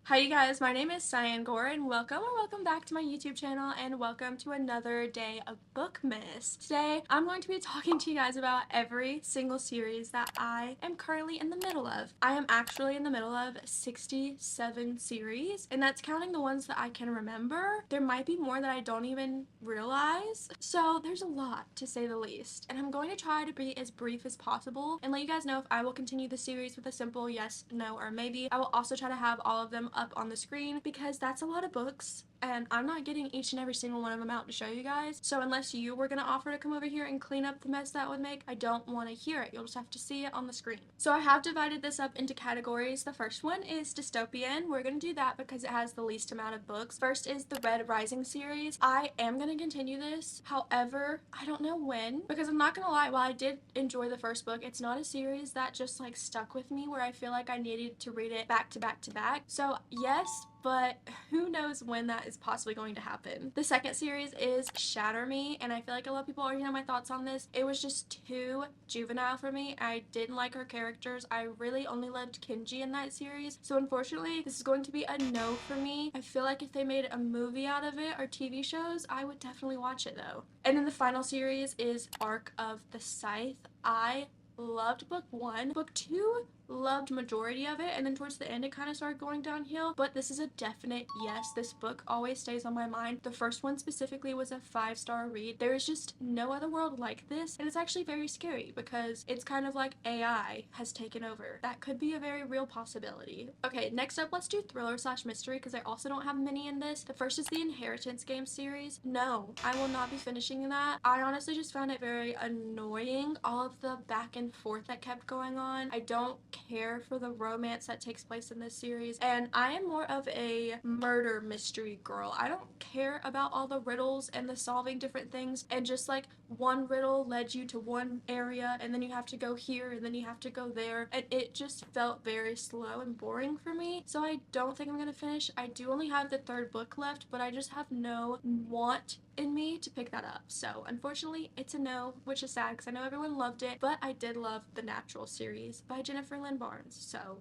Hi you guys, my name is Cyan and welcome back to my YouTube channel and welcome to another day of Bookmas. Today I'm going to be talking to you guys about every single series that I am currently in the middle of. I am actually in the middle of 67 series, and that's counting the ones that I can remember. There might be more that I don't even realize, so there's a lot to say the least, and I'm going to try to be as brief as possible and let you guys know if I will continue the series with a simple yes, no, or maybe. I will also try to have all of them up on the screen because that's a lot of books and I'm not getting each and every single one of them out to show you guys. So unless you were gonna offer to come over here and clean up the mess that would make, I don't want to hear it. You'll just have to see it on the screen. So I have divided this up into categories. The first one is dystopian. We're gonna do that because it has the least amount of books. First is the Red Rising series. I am gonna continue this. However, I don't know when, because I'm not gonna lie, while I did enjoy the first book, it's not a series that just like stuck with me where I feel like I needed to read it back to back to back. So yes, but who knows when that is possibly going to happen. The second series is Shatter Me, and I feel like a lot of people already know my thoughts on this. It was just too juvenile for me. I didn't like her characters. I really only loved Kenji in that series, so unfortunately this is going to be a no for me. I feel like if they made a movie out of it or TV shows, I would definitely watch it though. And then the final series is Arc of the Scythe. I loved book 1. Book 2 loved majority of it, and then towards the end it kind of started going downhill, but this is a definite yes. This book always stays on my mind. The first one specifically was a 5-star read. There is just no other world like this, and it's actually very scary because it's kind of like AI has taken over. That could be a very real possibility. Okay, next up, let's do thriller slash mystery because I also don't have many in this. The first is the Inheritance Game series. No, I will not be finishing that. I honestly just found it very annoying, all of the back and forth that kept going on. I don't care for the romance that takes place in this series, and I am more of a murder mystery girl. I don't care about all the riddles and the solving different things, and just like one riddle led you to one area and then you have to go here and then you have to go there, and it just felt very slow and boring for me, so I don't think I'm gonna finish. I do only have the third book left, but I just have no want in me to pick that up, so unfortunately it's a no, which is sad because I know everyone loved it, but I did love The Natural series by Jennifer Lynn Barnes, so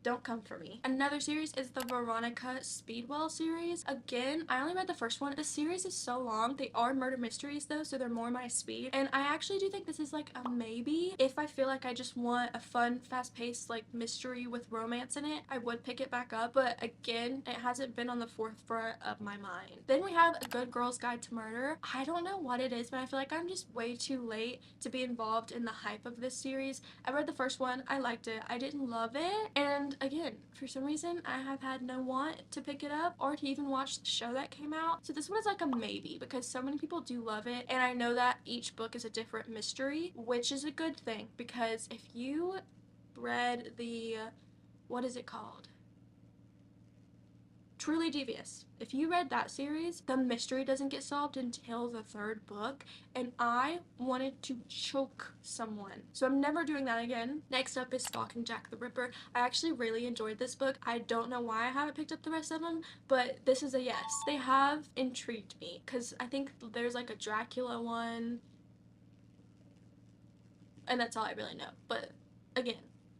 don't come for me. Another series is the Veronica Speedwell series. Again, I only read the first one. The series is so long. They are murder mysteries though, so they're more my speed. And I actually do think this is like a maybe. If I feel like I just want a fun, fast-paced like mystery with romance in it, I would pick it back up. But again, it hasn't been on the forefront of my mind. Then we have A Good Girl's Guide to Murder. I don't know what it is, but I feel like I'm just way too late to be involved in the hype of this series. I read the first one. I liked it. I didn't love it. And again, for some reason, I have had no want to pick it up or to even watch the show that came out. So this one is like a maybe because so many people do love it, and I know that each book is a different mystery, which is a good thing because if you read the, what is it called? Truly Devious. If you read that series, the mystery doesn't get solved until the third book, and I wanted to choke someone. So I'm never doing that again. Next up is Stalking Jack the Ripper. I actually really enjoyed this book. I don't know why I haven't picked up the rest of them, but this is a yes. They have intrigued me because I think there's like a Dracula one, and that's all I really know. But again,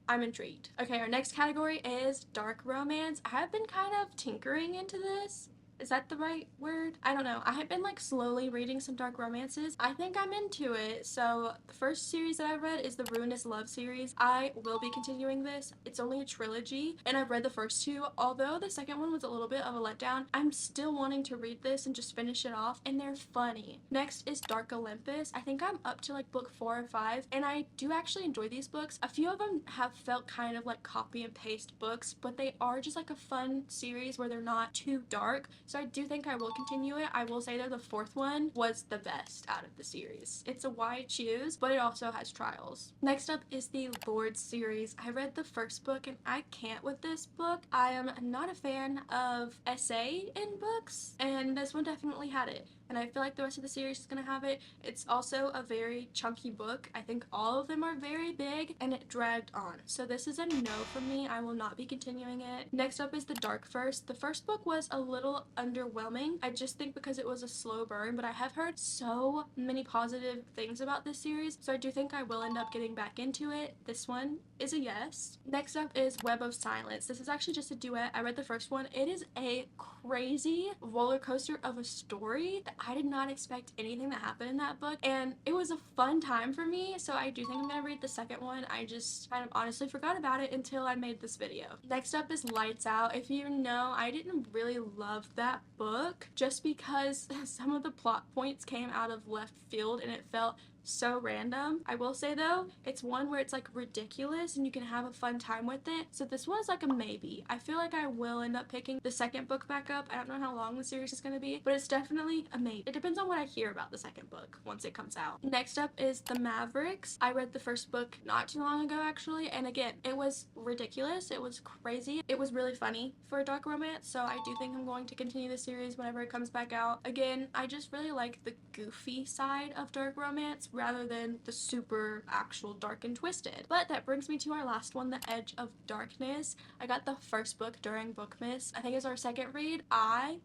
I'm intrigued. Okay, our next category is dark romance. I have been kind of tinkering into this. Is that the right word? I don't know. I have been like slowly reading some dark romances. I think I'm into it. So the first series that I read is the Ruinous Love series. I will be continuing this. It's only a trilogy, and I've read the first two. Although the second one was a little bit of a letdown, I'm still wanting to read this and just finish it off, and they're funny. Next is Dark Olympus. I think I'm up to like book 4 or 5, and I do actually enjoy these books. A few of them have felt kind of like copy and paste books, but they are just like a fun series where they're not too dark. So I do think I will continue it. I will say that the fourth one was the best out of the series. It's a why choose, but it also has trials. Next up is the Lord series. I read the first book and I can't with this book. I am not a fan of essay in books, and this one definitely had it, and I feel like the rest of the series is gonna have it. It's also a very chunky book. I think all of them are very big, and it dragged on. So this is a no for me. I will not be continuing it. Next up is The Dark First. The first book was a little underwhelming. I just think because it was a slow burn, but I have heard so many positive things about this series, so I do think I will end up getting back into it. This one is a yes. Next up is Web of Silence. This is actually just a duet. I read the first one. It is a crazy roller coaster of a story that I did not expect anything that happened in that book, and it was a fun time for me, so I do think I'm gonna read the second one. I just kind of honestly forgot about it until I made this video. Next up is Lights Out. If you know, I didn't really love that book just because some of the plot points came out of left field and it felt so random. I will say though, it's one where it's like ridiculous and you can have a fun time with it, so this one's like a maybe. I feel like I will end up picking the second book back up. I don't know how long the series is going to be, but it's definitely a maybe. It depends on what I hear about the second book once it comes out. Next up is The Mavericks. I read the first book not too long ago actually, and again, it was ridiculous, it was crazy, it was really funny for a dark romance, so I do think I'm going to continue the series whenever it comes back out. Again, I just really like the goofy side of dark romance rather than the super actual dark and twisted. But that brings me to our last one, The Edge of Darkness. I got the first book during Bookmas. I think it's our second read. I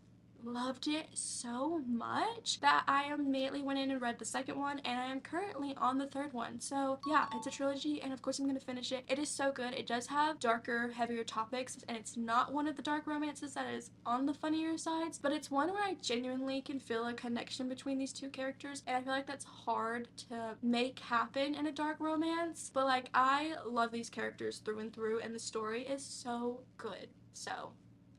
loved it so much that I immediately went in and read the second one, and I am currently on the third one. So yeah, it's a trilogy, and of course I'm going to finish it. It is so good. It does have darker, heavier topics, and it's not one of the dark romances that is on the funnier sides, but it's one where I genuinely can feel a connection between these two characters, and I feel like that's hard to make happen in a dark romance. But like, I love these characters through and through, and the story is so good. So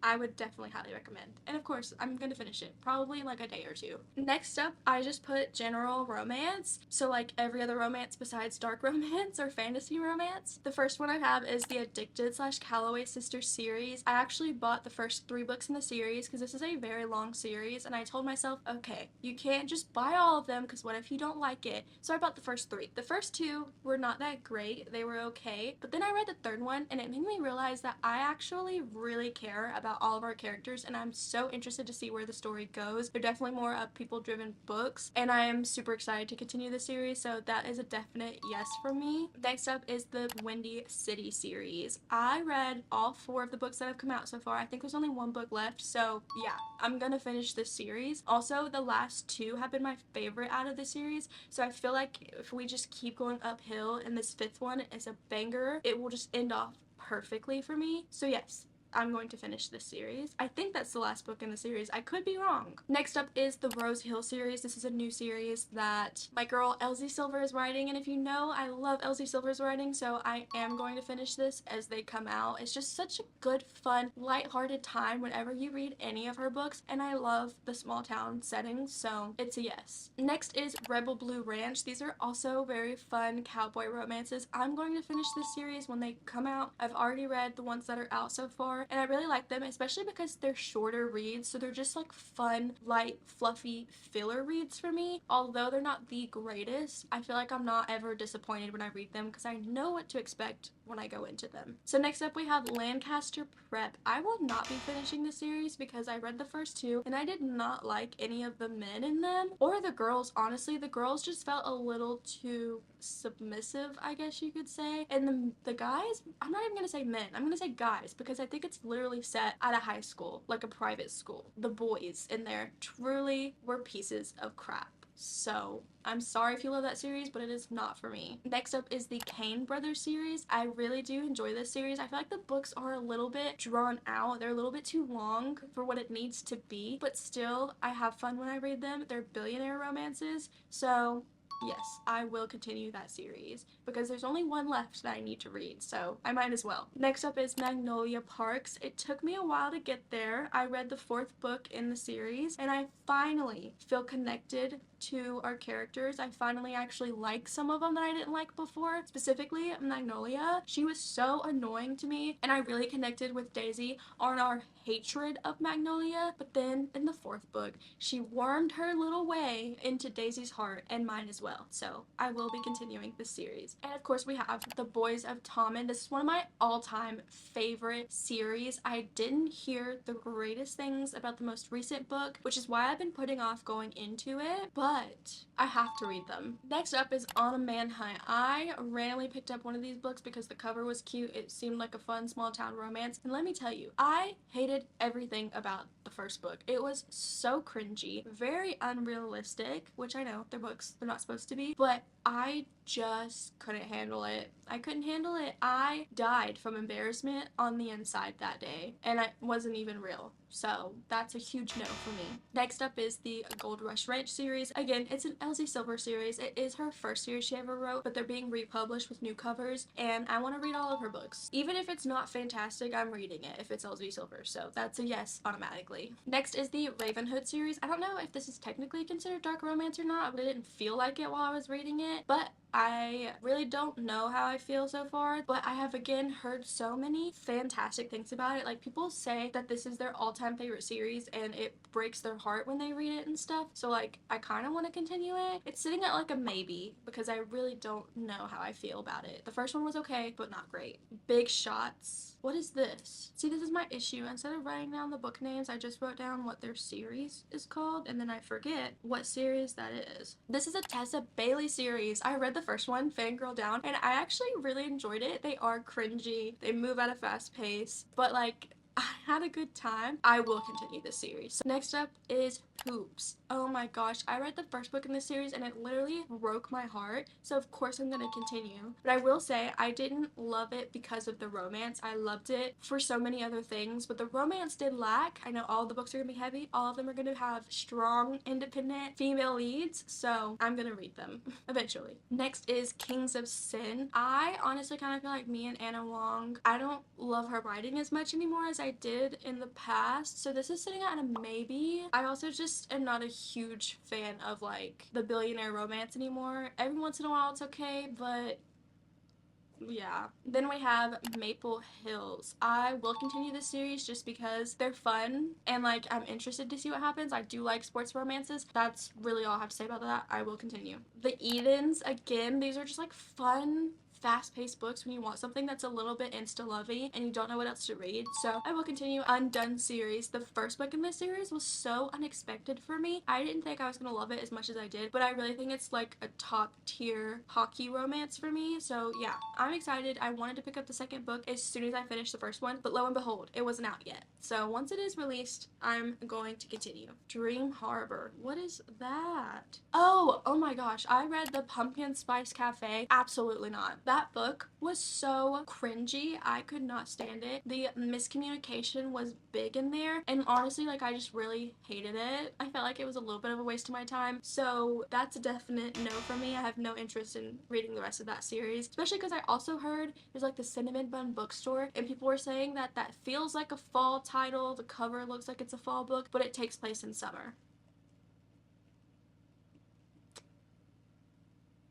I would definitely highly recommend. And of course, I'm gonna finish it probably in like a day or two. Next up, I just put general romance. So like every other romance besides dark romance or fantasy romance. The first one I have is the Addicted / Calloway Sisters series. I actually bought the first 3 books in the series because this is a very long series, and I told myself, okay, you can't just buy all of them because what if you don't like it? So I bought the first 3. The first 2 were not that great. They were okay. But then I read the third one, and it made me realize that I actually really care about all of our characters, and I'm so interested to see where the story goes. They're definitely more people-driven books, and I am super excited to continue the series, so that is a definite yes for me. Next up is the Windy City series. I read all 4 of the books that have come out so far. I think there's only 1 book left, so yeah, I'm gonna finish this series. Also, the last 2 have been my favorite out of the series, so I feel like if we just keep going uphill and this 5th one is a banger, it will just end off perfectly for me. So yes, I'm going to finish this series. I think that's the last book in the series. I could be wrong. Next up is the Rose Hill series. This is a new series that my girl Elsie Silver is writing, and if you know, I love Elsie Silver's writing, so I am going to finish this as they come out. It's just such a good, fun, lighthearted time whenever you read any of her books, and I love the small town settings, so it's a yes. Next is Rebel Blue Ranch. These are also very fun cowboy romances. I'm going to finish this series when they come out. I've already read the ones that are out so far, and I really like them, especially because they're shorter reads, so they're just like fun, light, fluffy filler reads for me. Although they're not the greatest, I feel like I'm not ever disappointed when I read them because I know what to expect when I go into them. So next up we have Lancaster Prep. I will not be finishing the series because I read the first 2 and I did not like any of the men in them or the girls. Honestly, the girls just felt a little too submissive, I guess you could say, and the guys, I'm not even gonna say men, I'm gonna say guys, because I think it's literally set at a high school, like a private school. The boys in there truly were pieces of crap. So I'm sorry if you love that series, but it is not for me. Next up is the Kane Brothers series. I really do enjoy this series. I feel like the books are a little bit drawn out. They're a little bit too long for what it needs to be, but still, I have fun when I read them. They're billionaire romances, so yes, I will continue that series because there's only 1 left that I need to read, so I might as well. Next up is Magnolia Parks. It took me a while to get there. I read the 4th book in the series, and I finally feel connected to our characters. I finally actually like some of them that I didn't like before, specifically Magnolia. She was so annoying to me, and I really connected with Daisy on our hatred of Magnolia, but then in the 4th book, she wormed her little way into Daisy's heart and mine as well, so I will be continuing this series. And of course we have The Boys of Tommen. This is one of my all-time favorite series. I didn't hear the greatest things about the most recent book, which is why I've been putting off going into it, but but I have to read them. Next up is On a Manhunt. I randomly picked up one of these books because the cover was cute. It seemed like a fun small town romance. And let me tell you, I hated everything about the first book. It was so cringy, very unrealistic, which I know they're books, they're not supposed to be, but I just couldn't handle it. I couldn't handle it. I died from embarrassment on the inside that day, and it wasn't even real. So that's a huge no for me. Next up is the Gold Rush Ranch series. Again, it's an Elsie Silver series. It is her first series she ever wrote, but they're being republished with new covers, and I want to read all of her books. Even if it's not fantastic, I'm reading it if it's Elsie Silver, so that's a yes automatically. Next is the Ravenhood series. I don't know if this is technically considered dark romance or not, but it didn't feel like it while I was reading it, but I really don't know how I feel so far, but I have again heard so many fantastic things about it. Like, people say that this is their all-time favorite series and it breaks their heart when they read it and stuff, so like I kind of want to continue it. It's sitting at like a maybe because I really don't know how I feel about it. The first one was okay, but not great. Big Shots. What is this? See, this is my issue. Instead of writing down the book names, I just wrote down what their series is called, and then I forget what series that is. This is a Tessa Bailey series. I read the first one, Fangirl Down, and I actually really enjoyed it. They are cringy, they move at a fast pace, but like, I had a good time. I will continue this series. So next up is Hoops. Oh my gosh, I read the first book in this series and it literally broke my heart, so of course I'm gonna continue. But I will say I didn't love it because of the romance. I loved it for so many other things, but the romance did lack. I know all the books are gonna be heavy. All of them are gonna have strong, independent female leads, so I'm gonna read them eventually. Next is Kings of Sin. I honestly kind of feel like me and Anna Wong, I don't love her writing as much anymore as I did in the past, so this is sitting at a maybe. I also just am not a huge fan of like the billionaire romance anymore. Every once in a while it's okay, but yeah. Then we have Maple Hills. I will continue this series just because they're fun and like I'm interested to see what happens. I do like sports romances. That's really all I have to say about that. I will continue. The Edens, again, these are just like fun, fast-paced books when you want something that's a little bit insta-lovey and you don't know what else to read. So I will continue. Undone series. The first book in this series was so unexpected for me. I didn't think I was gonna love it as much as I did, but I really think it's like a top tier hockey romance for me. So yeah, I'm excited. I wanted to pick up the second book as soon as I finished the first one, but lo and behold, it wasn't out yet. So once it is released, I'm going to continue. Dream Harbor. What is that? Oh my gosh, I read the Pumpkin Spice Cafe. Absolutely not. That book was so cringy. I could not stand it. The miscommunication was big in there, and honestly, like, I just really hated it. I felt like it was a little bit of a waste of my time, so that's a definite no for me. I have no interest in reading the rest of that series, especially because I also heard there's like the Cinnamon Bun Bookstore, and people were saying that that feels like a fall title. The cover looks like it's a fall book, but it takes place in summer.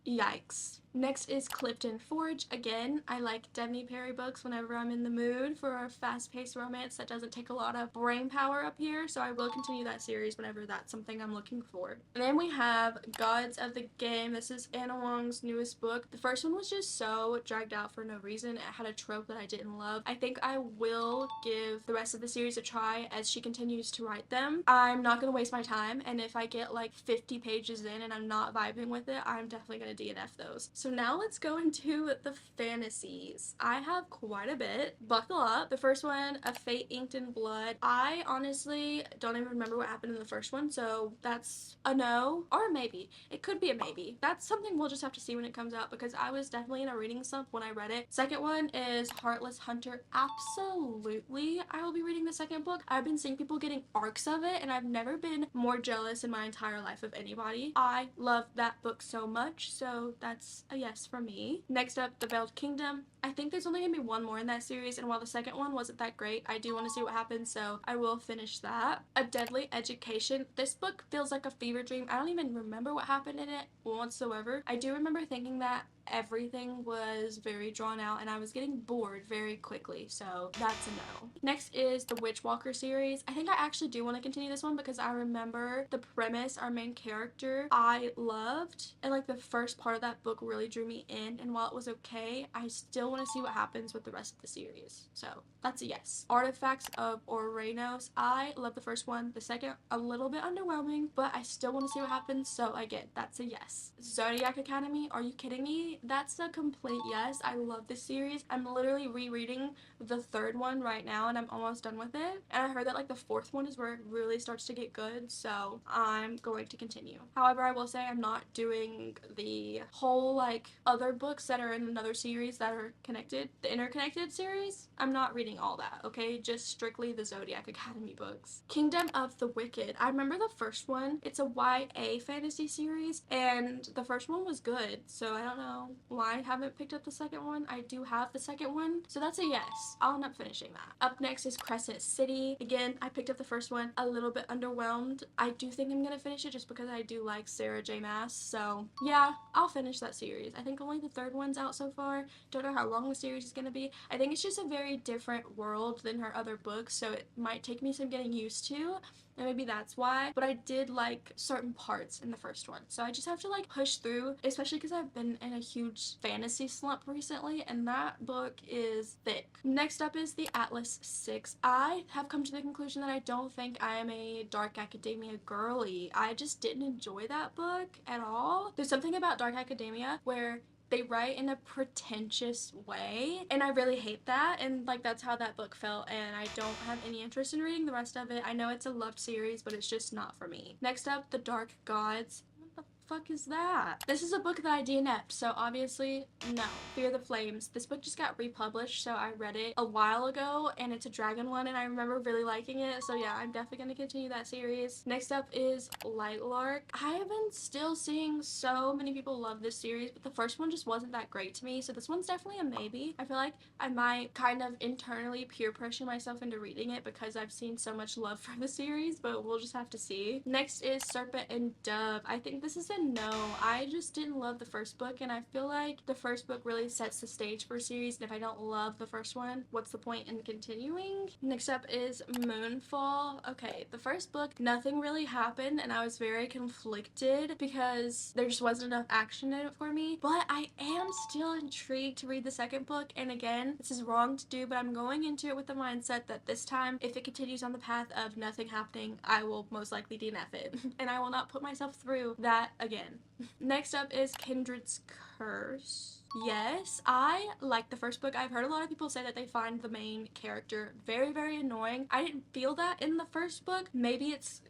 Yikes. Next is Clifton Forge. Again, I like Devney Perry books whenever I'm in the mood for a fast-paced romance that doesn't take a lot of brain power up here, so I will continue that series whenever that's something I'm looking for. And then we have Gods of the Game. This is Anna Wong's newest book. The first one was just so dragged out for no reason. It had a trope that I didn't love. I think I will give the rest of the series a try as she continues to write them. I'm not going to waste my time, and if I get like 50 pages in and I'm not vibing with it, I'm definitely going to DNF those. So now let's go into the fantasies. I have quite a bit. Buckle up. The first one, A Fate Inked in Blood. I honestly don't even remember what happened in the first one, so that's a no or a maybe. It could be a maybe. That's something we'll just have to see when it comes out because I was definitely in a reading slump when I read it. Second one is Heartless Hunter. Absolutely, I will be reading the second book. I've been seeing people getting arcs of it, and I've never been more jealous in my entire life of anybody. I love that book so much, so that's a yes for me. Next up, The Veiled Kingdom. I think there's only gonna be one more in that series, and while the second one wasn't that great, I do want to see what happens, so I will finish that. A Deadly Education. This book feels like a fever dream. I don't even remember what happened in it whatsoever. I do remember thinking that everything was very drawn out and I was getting bored very quickly, so that's a no. Next is the Witchwalker series. I think I actually do want to continue this one because I remember the premise, our main character, I loved, and like the first part of that book really drew me in, and while it was okay, I still want to see what happens with the rest of the series. So that's a yes. Artifacts of Orenos. I love the first one. The second, a little bit underwhelming, but I still want to see what happens. So again, that's a yes. Zodiac Academy. Are you kidding me? That's a complete yes. I love this series. I'm literally rereading the third one right now and I'm almost done with it. And I heard that like the fourth one is where it really starts to get good. So I'm going to continue. However, I will say I'm not doing the whole like other books that are in another series that are connected, the interconnected series. I'm not reading all that, okay? Just strictly the Zodiac Academy books. Kingdom of the Wicked. I remember the first one. It's a YA fantasy series and the first one was good. So I don't know why I haven't picked up the second one. I do have the second one. So that's a yes. I'll end up finishing that. Up next is Crescent City. Again, I picked up the first one. A little bit underwhelmed. I do think I'm gonna finish it just because I do like Sarah J Maas. So yeah, I'll finish that series. I think only the third one's out so far. Don't know how long the series is gonna be. I think it's just a very different world than her other books, so it might take me some getting used to. And maybe that's why, but I did like certain parts in the first one, so I just have to like push through, especially because I've been in a huge fantasy slump recently and that book is thick. Next up is the Atlas 6. I have come to the conclusion that I don't think I am a Dark Academia girly. I just didn't enjoy that book at all. There's something about Dark Academia where they write in a pretentious way and I really hate that, and like that's how that book felt, and I don't have any interest in reading the rest of it. I know it's a loved series, but it's just not for me. Next up, The Dark Gods. What the fuck is that? This is a book that I DNF'd, so obviously no. Fear the Flames. This book just got republished, so I read it a while ago and it's a dragon one and I remember really liking it, so yeah, I'm definitely gonna continue that series. Next up is Lightlark. I have been still seeing so many people love this series, but the first one just wasn't that great to me, so this one's definitely a maybe. I feel like I might kind of internally peer pressure myself into reading it because I've seen so much love for the series, but we'll just have to see. Next is Serpent and Dove. I think this is a no. I just didn't love the first book and I feel like the first book really sets the stage for a series, and if I don't love the first one, what's the point in continuing? Next up is Moonfall. Okay, the first book, nothing really happened and I was very conflicted because there just wasn't enough action in it for me, but I am still intrigued to read the second book, and again, this is wrong to do, but I'm going into it with the mindset that this time, if it continues on the path of nothing happening, I will most likely DNF it and I will not put myself through that again. Next up is Kindred's Curse. Yes, I like the first book. I've heard a lot of people say that they find the main character very, very annoying. I didn't feel that in the first book. Maybe it's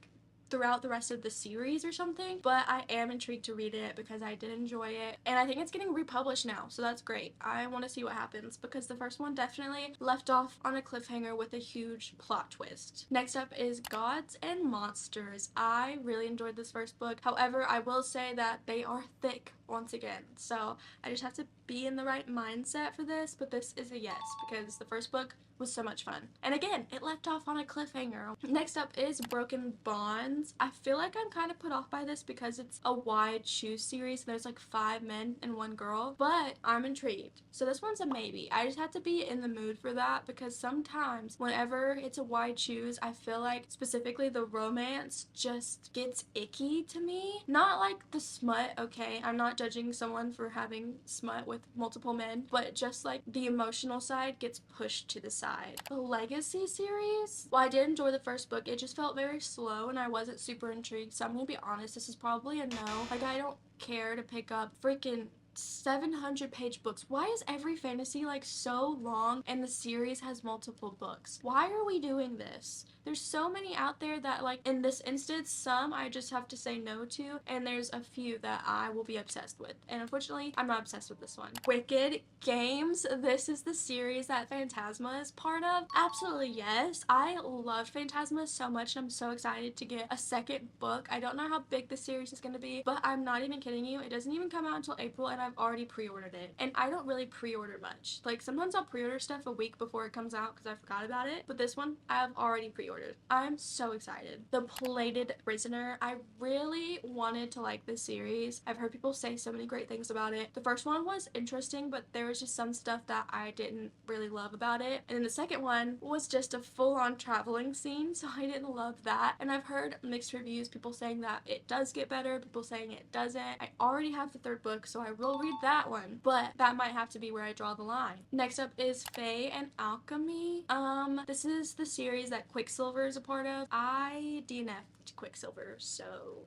throughout the rest of the series or something, but I am intrigued to read it because I did enjoy it, and I think it's getting republished now, so that's great. I want to see what happens because the first one definitely left off on a cliffhanger with a huge plot twist. Next up is Gods and Monsters. I really enjoyed this first book. However, I will say that they are thick once again, so I just have to be in the right mindset for this, but this is a yes because the first book was so much fun. And again, it left off on a cliffhanger. Next up is Broken Bonds. I feel like I'm kind of put off by this because it's a wide shoe series. There's like 5 men and 1 girl, but I'm intrigued. So this one's a maybe. I just have to be in the mood for that because sometimes whenever it's a wide shoes, I feel like specifically the romance just gets icky to me. Not like the smut, okay? I'm not judging someone for having smut with multiple men, but just like the emotional side gets pushed to the side. The Legacy series, well, I did enjoy the first book. It just felt very slow and I wasn't super intrigued, so I'm gonna be honest, this is probably a no. Like, I don't care to pick up freaking 700-page books. Why is every fantasy like so long and the series has multiple books? Why are we doing this? There's so many out there that, like, in this instance, some I just have to say no to, and there's a few that I will be obsessed with, and unfortunately I'm not obsessed with this one. Wicked Games. This is the series that Phantasma is part of. Absolutely yes. I loved Phantasma so much and I'm so excited to get a second book. I don't know how big the series is going to be, but I'm not even kidding you, it doesn't even come out until April and I've already pre-ordered it. And I don't really pre-order much. Like, sometimes I'll pre-order stuff a week before it comes out because I forgot about it, but this one I've already pre-ordered. I'm so excited. The Plated Prisoner. I really wanted to like this series. I've heard people say so many great things about it. The first one was interesting, but there was just some stuff that I didn't really love about it. And then the second one was just a full-on traveling scene, so I didn't love that. And I've heard mixed reviews, people saying that it does get better, people saying it doesn't. I already have the third book, so I will will read that one, but that might have to be where I draw the line. Next up is Fae and Alchemy. This is the series that Quicksilver is a part of. I DNF'd Quicksilver, so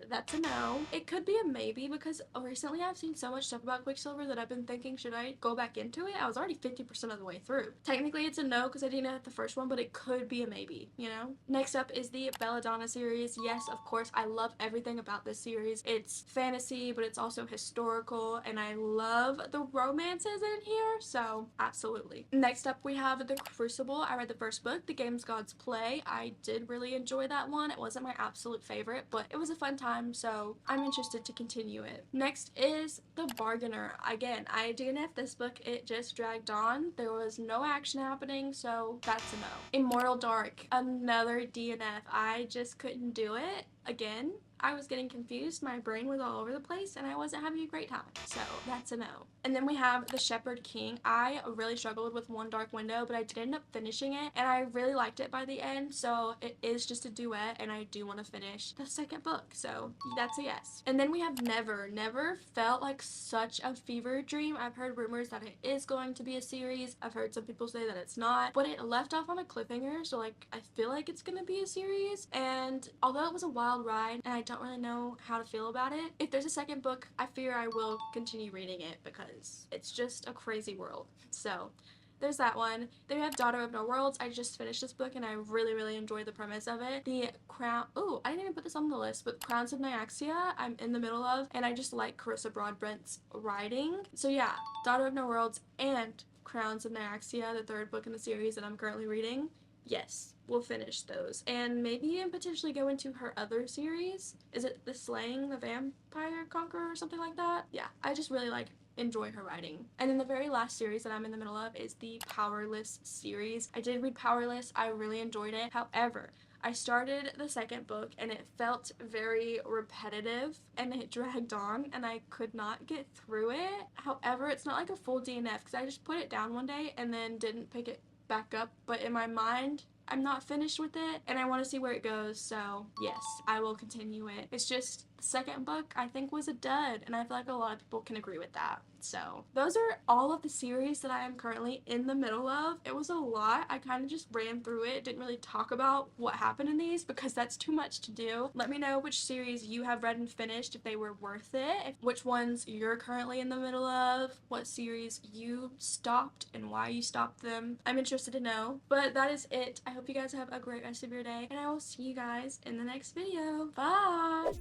that's a no. It could be a maybe because recently I've seen so much stuff about Quicksilver that I've been thinking, should I go back into it? I was already 50% of the way through. Technically it's a no because I didn't have the first one, but it could be a maybe, you know? Next up is the Belladonna series. Yes, of course, I love everything about this series. It's fantasy, but it's also historical, and I love the romances in here, so absolutely. Next up we have The Crucible. I read the first book, The Games Gods Play. I did really enjoy that one. It wasn't my absolute favorite, but it was a fun time, so I'm interested to continue it. Next is The Bargainer. Again, I DNF'd this book. It just dragged on. There was no action happening, so that's a no. Immortal Dark, another DNF. I just couldn't do it. Again, I was getting confused, my brain was all over the place, and I wasn't having a great time, so that's a no. And then we have The Shepherd King. I really struggled with One Dark Window, but I did end up finishing it, and I really liked it by the end, so it is just a duet, and I do want to finish the second book, so that's a yes. And then we have Never. Never felt like such a fever dream. I've heard rumors that it is going to be a series. I've heard some people say that it's not, but it left off on a cliffhanger, so like I feel like it's gonna be a series, and although it was a wild ride and I don't really know how to feel about it, if there's a second book, I fear I will continue reading it because it's just a crazy world. So there's that one. Then we have Daughter of No Worlds. I just finished this book and I really enjoyed the premise of it. The Crown, oh, I didn't even put this on the list, but Crowns of Nyaxia I'm in the middle of, and I just like Carissa Broadbent's writing. So yeah, Daughter of No Worlds and Crowns of Nyaxia, the third book in the series that I'm currently reading. Yes, we'll finish those. And maybe even potentially go into her other series. Is it The Slaying the Vampire Conqueror or something like that? Yeah, I just really enjoy her writing. And then the very last series that I'm in the middle of is the Powerless series. I did read Powerless. I really enjoyed it. However, I started the second book and it felt very repetitive and it dragged on and I could not get through it. However, it's not like a full DNF because I just put it down one day and then didn't pick it back up, but in my mind I'm not finished with it and I want to see where it goes, so yes, I will continue it. It's just the second book I think was a dud, and I feel like a lot of people can agree with that. So those are all of the series that I am currently in the middle of. It was a lot. I kind of just ran through it, didn't really talk about what happened in these because that's too much to do. Let me know which series you have read and finished, if they were worth it, which ones you're currently in the middle of, what series you stopped and why you stopped them. I'm interested to know. But that is it. I hope you guys have a great rest of your day, and I will see you guys in the next video. Bye!